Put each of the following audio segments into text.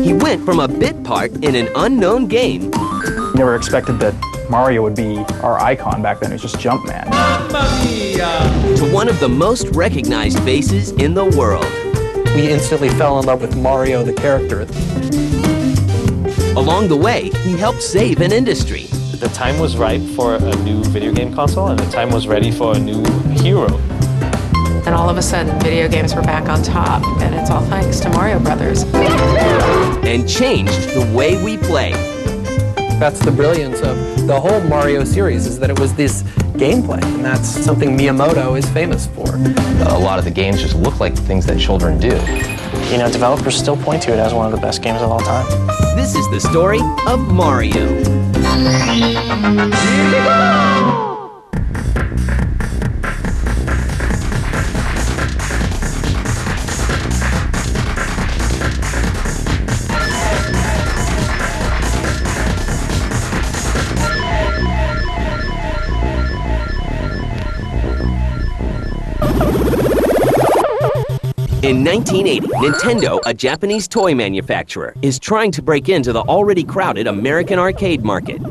He went from a bit part in an unknown game Never expected that Mario would be our icon back then. He was just Jumpman. to one of the most recognized faces in the world. We instantly fell in love with Mario, the character. Along the way, he helped save an industry. The time was ripe for a new video game console, and the time was ready for a new hero. And all of a sudden, video games were back on top, and it's all thanks to Mario Brothers. And changed the way we play. That's the brilliance of the whole Mario series, is that it was this gameplay, and that's something Miyamoto is famous for. A lot of the games just look like things that children do. You know, developers still point to it as one of the best games of all time. This is the story of Mario. In 1980, Nintendo, a Japanese toy manufacturer, is trying to break into the already crowded American arcade market.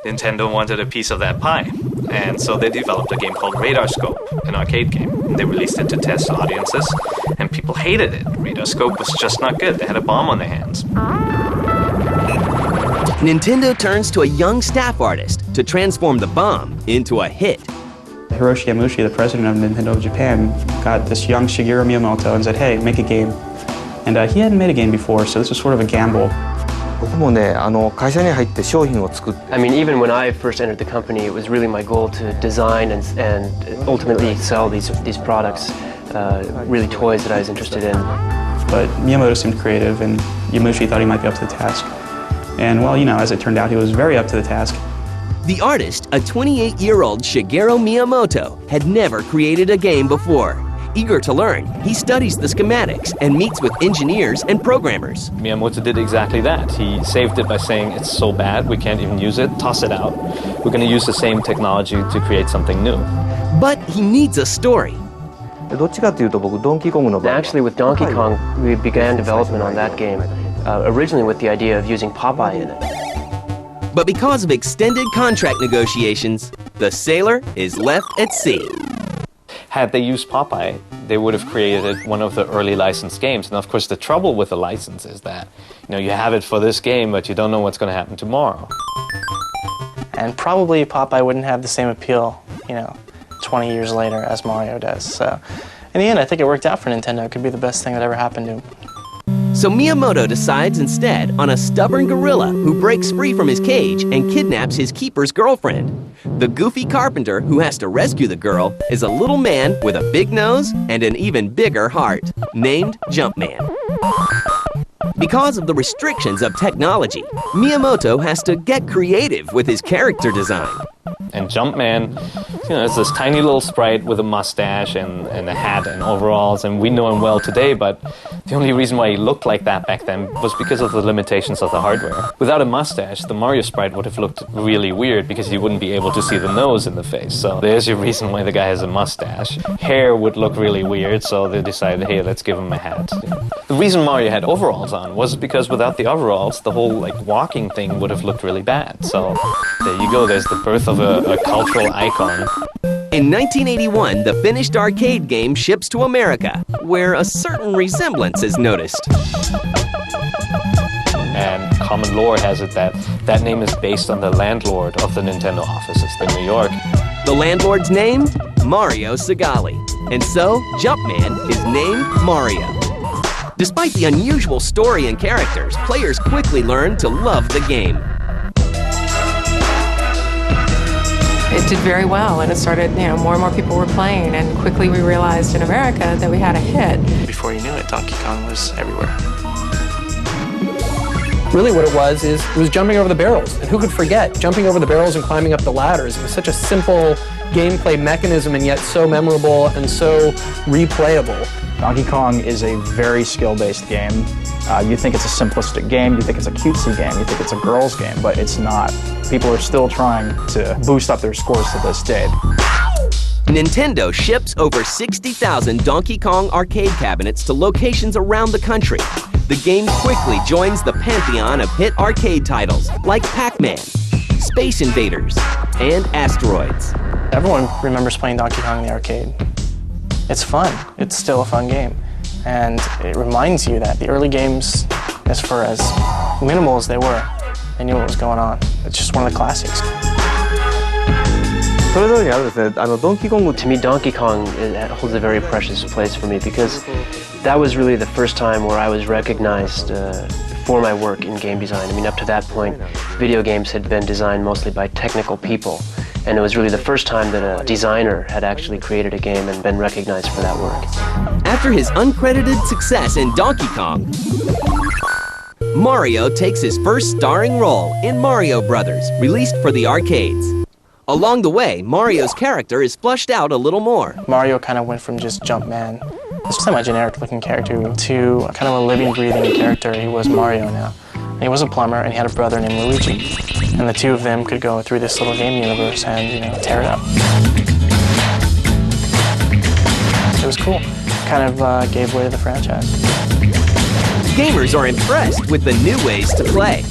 Nintendo wanted a piece of that pie, and so they developed a game called Radar Scope, an arcade game. They released it to test audiences, and people hated it. Radar Scope was just not good. They had a bomb on their hands. Nintendo turns to a young staff artist to transform the bomb into a hit. Hiroshi Yamauchi, the president of Nintendo of Japan, got this young Shigeru Miyamoto and said, hey, make a game. And he hadn't made a game before, so this was sort of a gamble. I mean, even when I first entered the company, it was really my goal to design and ultimately sell these products, really toys that I was interested in. But Miyamoto seemed creative, and Yamauchi thought he might be up to the task. And well, you know, as it turned out, he was very up to the task. The artist, a 28-year-old Shigeru Miyamoto, had never created a game before. Eager to learn, he studies the schematics and meets with engineers and programmers. Miyamoto did exactly that. He saved it by saying, it's so bad, we can't even use it, toss it out. We're going to use the same technology to create something new. But he needs a story. Actually, with Donkey Kong, we began development on that game, originally with the idea of using Popeye in it. But because of extended contract negotiations, the sailor is left at sea. Had they used Popeye, they would have created one of the early licensed games. And of course, the trouble with the license is that, you know, you have it for this game, but you don't know what's going to happen tomorrow. And probably Popeye wouldn't have the same appeal, you know, 20 years later as Mario does. So in the end, I think it worked out for Nintendo. It could be the best thing that ever happened to him. So Miyamoto decides instead on a stubborn gorilla who breaks free from his cage and kidnaps his keeper's girlfriend. The goofy carpenter who has to rescue the girl is a little man with a big nose and an even bigger heart, named Jumpman. Because of the restrictions of technology, Miyamoto has to get creative with his character design. And Jumpman, you know, is this tiny little sprite with a mustache and a hat and overalls, and we know him well today, but the only reason why he looked like that back then was because of the limitations of the hardware. Without a mustache, the Mario sprite would have looked really weird because you wouldn't be able to see the nose in the face. So there's your reason why the guy has a mustache. Hair would look really weird, so they decided, hey, let's give him a hat. The reason Mario had overalls on was because without the overalls, the whole walking thing would have looked really bad. So there you go, there's the birth of a cultural icon. In 1981, the finished arcade game ships to America, where a certain resemblance is noticed. And common lore has it that that name is based on the landlord of the Nintendo offices in New York. The landlord's name? Mario Segale. And so, Jumpman is named Mario. Despite the unusual story and characters, players quickly learn to love the game. It did very well, and it started, you know, more and more people were playing, and quickly we realized in America that we had a hit. Before you knew it, Donkey Kong was everywhere. Really what it was jumping over the barrels. And who could forget jumping over the barrels and climbing up the ladders? It was such a simple gameplay mechanism and yet so memorable and so replayable. Donkey Kong is a very skill-based game. You think it's a simplistic game, you think it's a cutesy game, you think it's a girl's game, but it's not. People are still trying to boost up their scores to this day. Nintendo ships over 60,000 Donkey Kong arcade cabinets to locations around the country. the game quickly joins the pantheon of hit arcade titles like Pac-Man, Space Invaders, and Asteroids. Everyone remembers playing Donkey Kong in the arcade. It's fun. It's still a fun game. And it reminds you that the early games, as far as minimal as they were, they knew what was going on. It's just one of the classics. To me, Donkey Kong holds a very precious place for me because that was really the first time where I was recognized for my work in game design. I mean, up to that point, video games had been designed mostly by technical people, and it was really the first time that a designer had actually created a game and been recognized for that work. After his uncredited success in Donkey Kong, Mario takes his first starring role in Mario Brothers, released for the arcades. Along the way, Mario's character is fleshed out a little more. Mario kind of went from just Jumpman, this semi-generic-looking character, to kind of a living, breathing character. He was Mario now. And he was a plumber, and he had a brother named Luigi. And the two of them could go through this little game universe and, tear it up. It was cool. Kind of gave way to the franchise. Gamers are impressed with the new ways to play.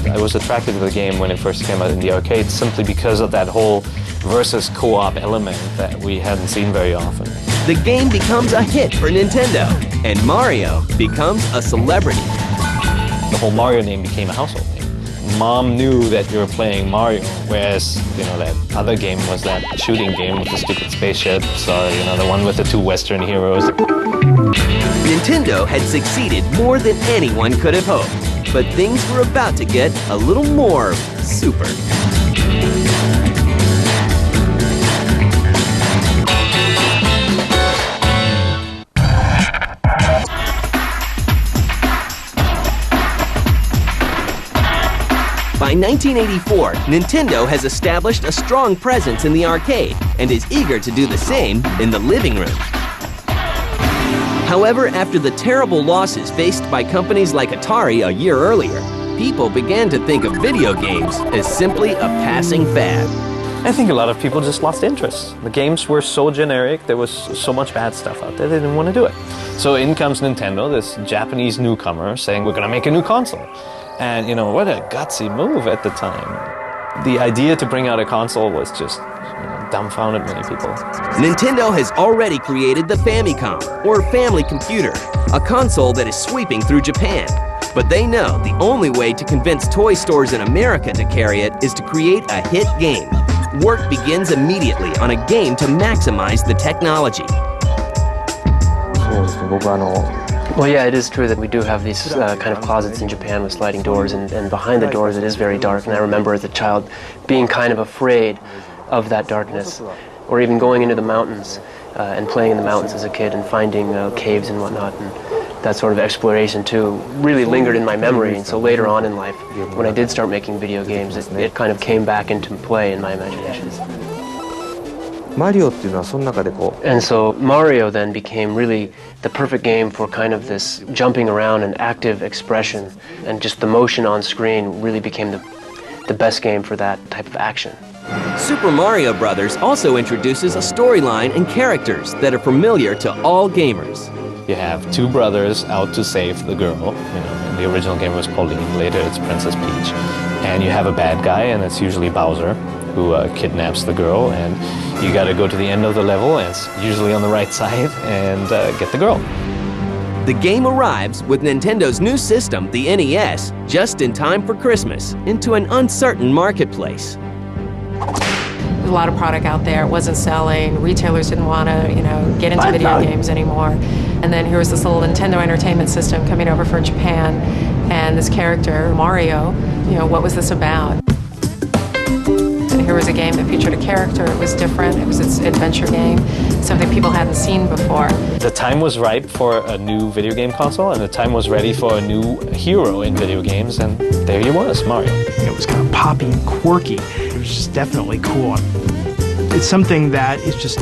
I was attracted to the game when it first came out in the arcade simply because of that whole versus co-op element that we hadn't seen very often. The game becomes a hit for Nintendo, and Mario becomes a celebrity. The whole Mario name became a household name. Mom knew that you were playing Mario, whereas, that other game was that shooting game with the stupid spaceships, or, the one with the two Western heroes. Nintendo had succeeded more than anyone could have hoped, but things were about to get a little more super. By 1984, Nintendo has established a strong presence in the arcade and is eager to do the same in the living room. However, after the terrible losses faced by companies like Atari a year earlier, people began to think of video games as simply a passing fad. I think a lot of people just lost interest. The games were so generic, there was so much bad stuff out there, they didn't want to do it. So in comes Nintendo, this Japanese newcomer, saying, we're going to make a new console. And, what a gutsy move at the time. The idea to bring out a console was just dumbfounded many people. Nintendo has already created the Famicom, or Family Computer, a console that is sweeping through Japan. But they know the only way to convince toy stores in America to carry it is to create a hit game. Work begins immediately on a game to maximize the technology. Well, yeah, it is true that we do have these kind of closets in Japan with sliding doors, and behind the doors it is very dark. And I remember as a child being kind of afraid of that darkness, or even going into the mountains and playing in the mountains as a kid and finding caves and whatnot. And that sort of exploration, too, really lingered in my memory. And so later on in life, when I did start making video games, it kind of came back into play in my imagination. And so Mario then became really the perfect game for kind of this jumping around and active expression, and just the motion on screen really became the best game for that type of action. Super Mario Brothers also introduces a storyline and characters that are familiar to all gamers. You have two brothers out to save the girl. In the original game it was Pauline, later it's Princess Peach. And you have a bad guy, and it's usually Bowser, who kidnaps the girl, and you gotta go to the end of the level, and it's usually on the right side, and get the girl. The game arrives with Nintendo's new system, the NES, just in time for Christmas, into an uncertain marketplace. There's a lot of product out there. It wasn't selling. Retailers didn't want to, get into video games anymore. And then here was this little Nintendo Entertainment System coming over from Japan, and this character, Mario, what was this about? And here was a game that featured a character. It was different. It was its adventure game, something people hadn't seen before. The time was ripe for a new video game console, and the time was ready for a new hero in video games, and there he was, Mario. It was kind of poppy and quirky. It was just definitely cool. It's something that is just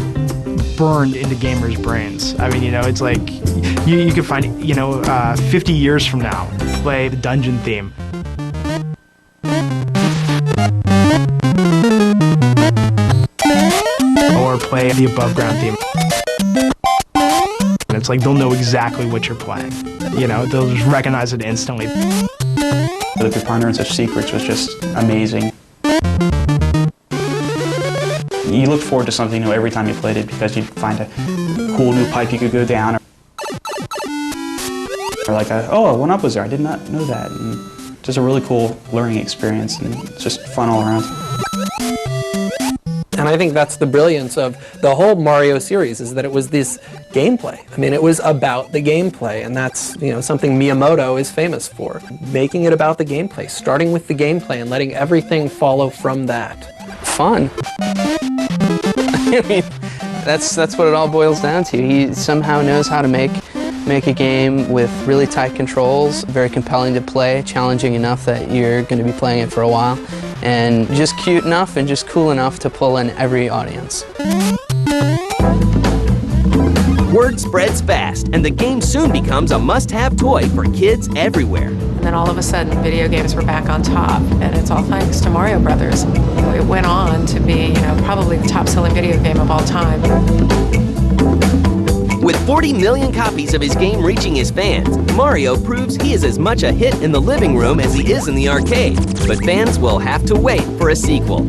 burned into gamers' brains. I mean, it's like you could find, 50 years from now, play the dungeon theme. Or play the above ground theme. And it's like they'll know exactly what you're playing. You know, they'll just recognize it instantly. With your partner in such secrets was just amazing. You looked forward to something new every time you played it because you'd find a cool new pipe you could go down. Or like, oh, a one-up was there, I did not know that. And just a really cool learning experience, and it's just fun all around. And I think that's the brilliance of the whole Mario series, is that it was this gameplay. I mean, it was about the gameplay, and that's, you know, something Miyamoto is famous for. Making it about the gameplay, starting with the gameplay and letting everything follow from that. Fun. I mean, that's what it all boils down to. He somehow knows how to make a game with really tight controls, very compelling to play, challenging enough that you're going to be playing it for a while, and just cute enough and just cool enough to pull in every audience. Word spreads fast, and the game soon becomes a must-have toy for kids everywhere. And then all of a sudden, video games were back on top, and it's all thanks to Mario Brothers. It went on to be, you know, probably the top-selling video game of all time. With 40 million copies of his game reaching his fans, Mario proves he is as much a hit in the living room as he is in the arcade. But fans will have to wait for a sequel.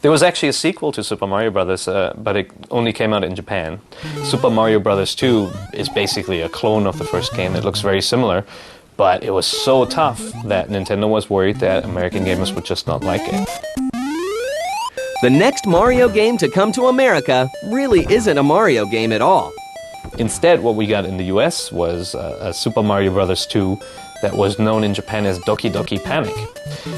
There was actually a sequel to Super Mario Brothers, but it only came out in Japan. Super Mario Brothers 2 is basically a clone of the first game. It looks very similar, but it was so tough that Nintendo was worried that American gamers would just not like it. The next Mario game to come to America really isn't a Mario game at all. Instead, what we got in the US was a Super Mario Brothers 2 that was known in Japan as Doki Doki Panic.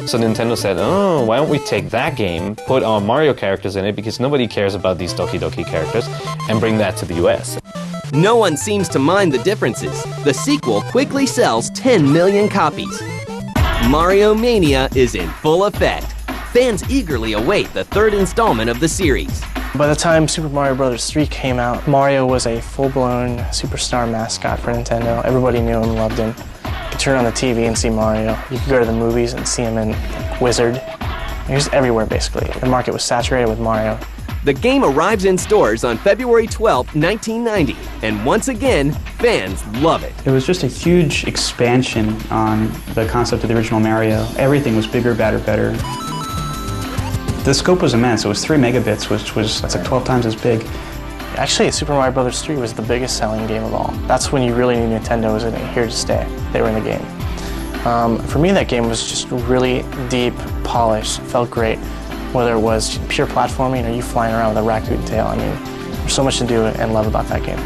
So Nintendo said, oh, why don't we take that game, put our Mario characters in it, because nobody cares about these Doki Doki characters, and bring that to the US. No one seems to mind the differences. The sequel quickly sells 10 million copies. Mario Mania is in full effect. Fans eagerly await the third installment of the series. By the time Super Mario Bros. 3 came out, Mario was a full-blown superstar mascot for Nintendo. Everybody knew him, loved him. You could turn on the TV and see Mario. You could go to the movies and see him in like, Wizard. He was everywhere, basically. The market was saturated with Mario. The game arrives in stores on February 12, 1990, and once again, fans love it. It was just a huge expansion on the concept of the original Mario. Everything was bigger, badder, better. The scope was immense. It was 3 megabits, that's like 12 times as big. Actually, Super Mario Bros. 3 was the biggest selling game of all. That's when you really knew Nintendo was here to stay. They were in the game. For me, that game was just really deep, polished, felt great. Whether it was pure platforming or you flying around with a raccoon tail. I mean, there's so much to do and love about that game.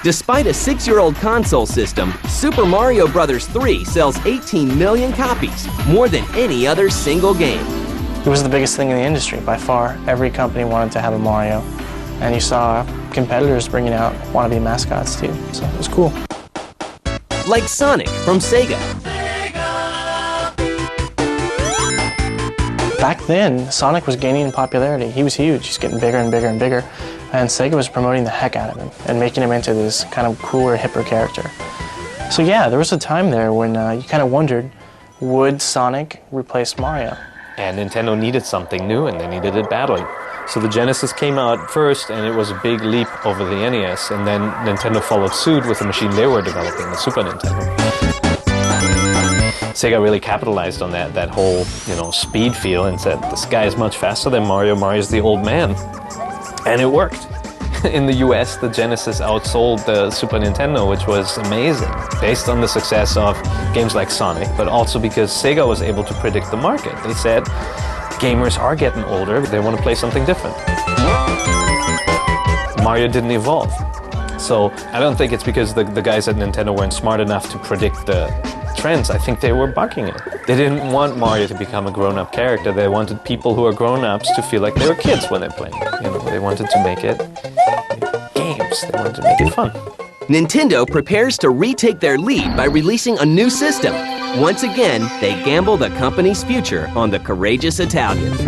Despite a 6-year-old console system, Super Mario Bros. 3 sells 18 million copies, more than any other single game. It was the biggest thing in the industry, by far. Every company wanted to have a Mario, and you saw competitors bringing out wannabe mascots too, so it was cool. Like Sonic from Sega. Back then, Sonic was gaining in popularity. He was huge. He's getting bigger and bigger and bigger. And Sega was promoting the heck out of him and making him into this kind of cooler, hipper character. So yeah, there was a time there when you kind of wondered, would Sonic replace Mario? And Nintendo needed something new, and they needed it badly. So the Genesis came out first, and it was a big leap over the NES, and then Nintendo followed suit with the machine they were developing, the Super Nintendo. Sega really capitalized on that whole, speed feel and said, this guy is much faster than Mario. Mario's the old man. And it worked. In the US, the Genesis outsold the Super Nintendo, which was amazing, based on the success of games like Sonic, but also because Sega was able to predict the market. They said, gamers are getting older, they want to play something different. Mario didn't evolve. So I don't think it's because the guys at Nintendo weren't smart enough to predict the trends. I think they were bucking it. They didn't want Mario to become a grown-up character. They wanted people who are grown-ups to feel like they were kids when they're playing. They wanted to make it games. They wanted to make it fun. Nintendo prepares to retake their lead by releasing a new system. Once again, they gamble the company's future on the courageous Italians.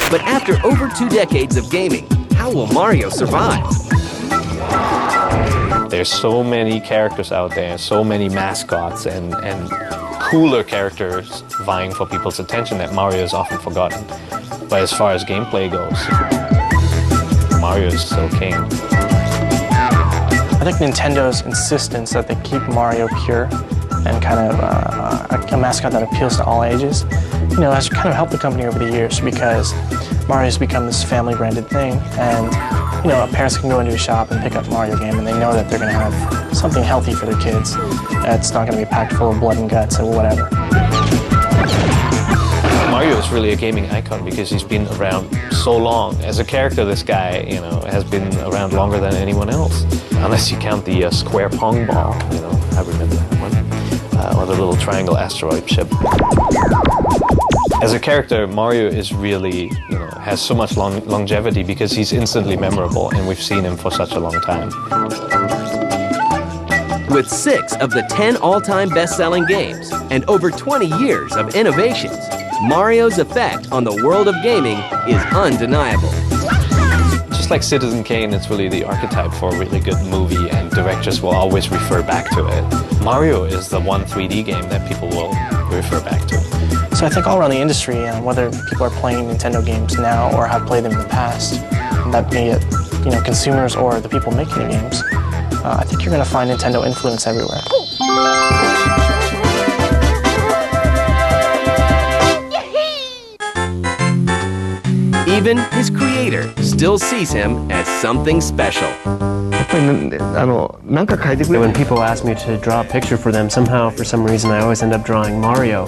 But after over 2 decades of gaming, how will Mario survive? There's so many characters out there, so many mascots and cooler characters vying for people's attention that Mario is often forgotten. But as far as gameplay goes, Mario is still king. I think Nintendo's insistence that they keep Mario pure and kind of a mascot that appeals to all ages, has kind of helped the company over the years because Mario's become this family-branded thing, and parents can go into a shop and pick up a Mario game, and they know that they're going to have something healthy for their kids. It's not going to be packed full of blood and guts or whatever. Mario is really a gaming icon because he's been around so long. As a character, this guy, has been around longer than anyone else. Unless you count the square pong ball, I remember that one. Or the little triangle asteroid ship. As a character, Mario is really, has so much longevity because he's instantly memorable, and we've seen him for such a long time. With 6 of the 10 all-time best-selling games and over 20 years of innovations, Mario's effect on the world of gaming is undeniable. Just like Citizen Kane, it's really the archetype for a really good movie, and directors will always refer back to it. Mario is the one 3D game that people will refer back to. So I think all around the industry, whether people are playing Nintendo games now or have played them in the past, that be it, consumers or the people making the games, I think you're going to find Nintendo influence everywhere. Even his creator still sees him as something special. When people ask me to draw a picture for them, somehow, for some reason, I always end up drawing Mario.